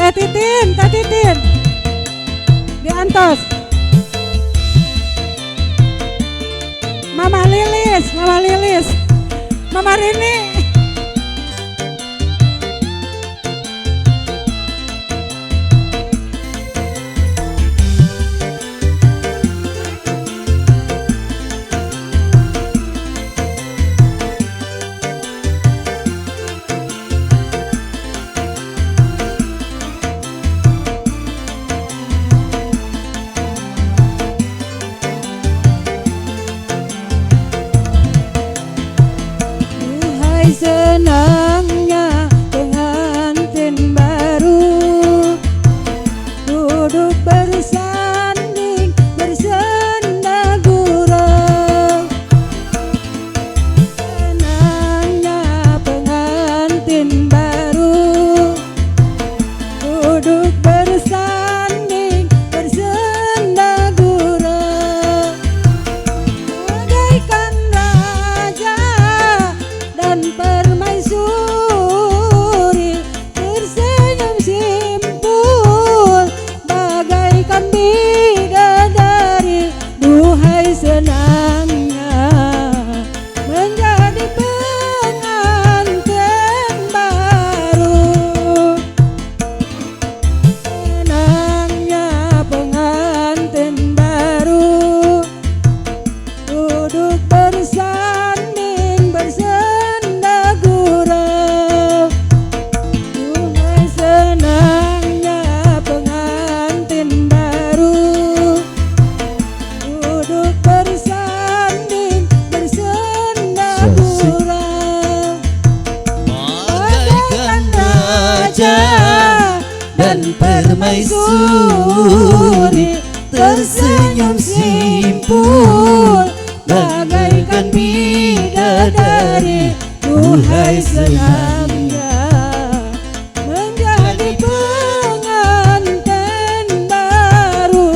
Teh Titin di Antos. Mama Lilis, Mama Rini. Senangnya pengantin baru duduk bersanding bersenda gurau. Senangnya pengantin baru duduk bersanding bersenda gurau, bagaikan raja dan permaisuri tersenyum simpul bagaikan bidadari. Duhai senangnya menjadi pengantin baru. Senangnya pengantin baru duduk bersanding bersenda gurau. Duhai senangnya pengantin baru duduk bersanding bersenda gurau, bagaikan raja dan permaisuri tersenyum simpul bagaikan bidadari. Duhai senangnya menjadi pengantin baru.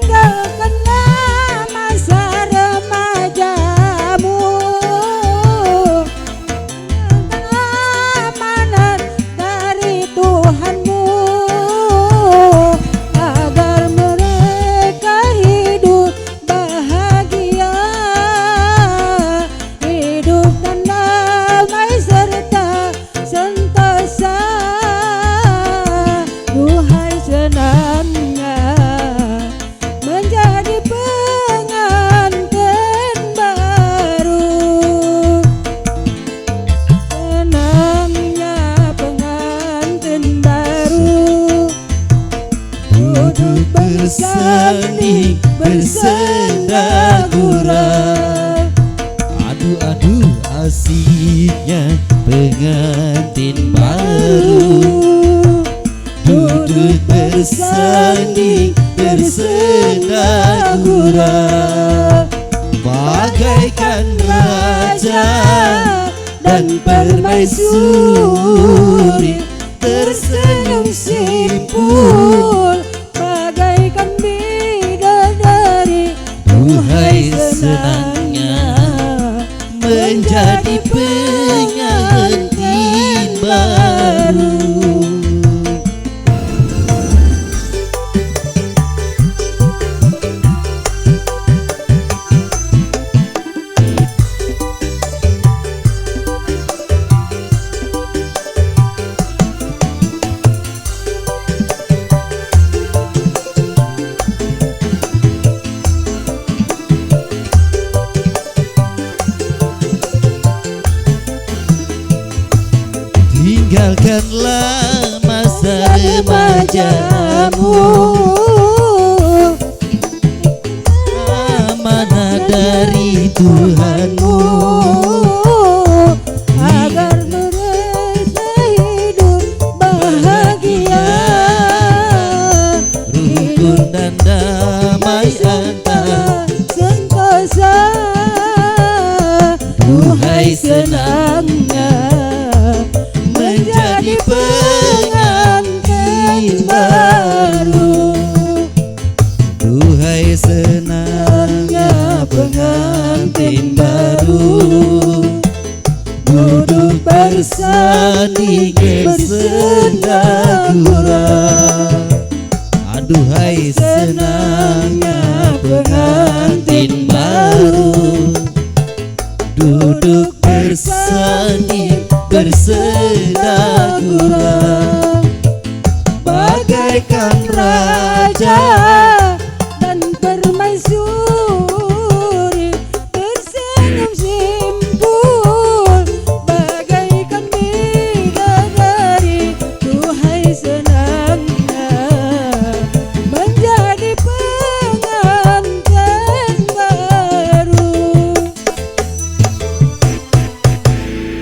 Tinggalkanlah masa remajamu dengan amanat dari Tuhanmu, agar mereka hidup bahagia, hidup dan damai serta sentosa. Duhai senangnya menjadi pengantin baru. Senangnya pengantin baru duduk bersanding bersenda gurau. Aduh asiknya pengantin baru duduk bersanding bersenda gurau, bagaikan raja dan permaisuri tersenyum simpul bagaikan bidadari. Duhai senangnya menjadi pengantin baru. Tinggalkanlah masa remajamu, amanah dari Tuhanmu, agar mereka hidup bahagia, damai antar sentosa. Duhai senangnya menjadi pengantin baru. Duhai senangnya pengantin baru, duduk bersanding bersenda gurau. Aduhai senangnya pengantin baru, duduk bersanding bersenda gurau. Bagaikan raja Dan permaisuri tersenyum simpul bagaikan bidadari. Duhai senangnya menjadi pengantin baru.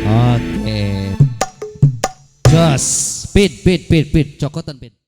Oke. Jos, pit, cokotan pit.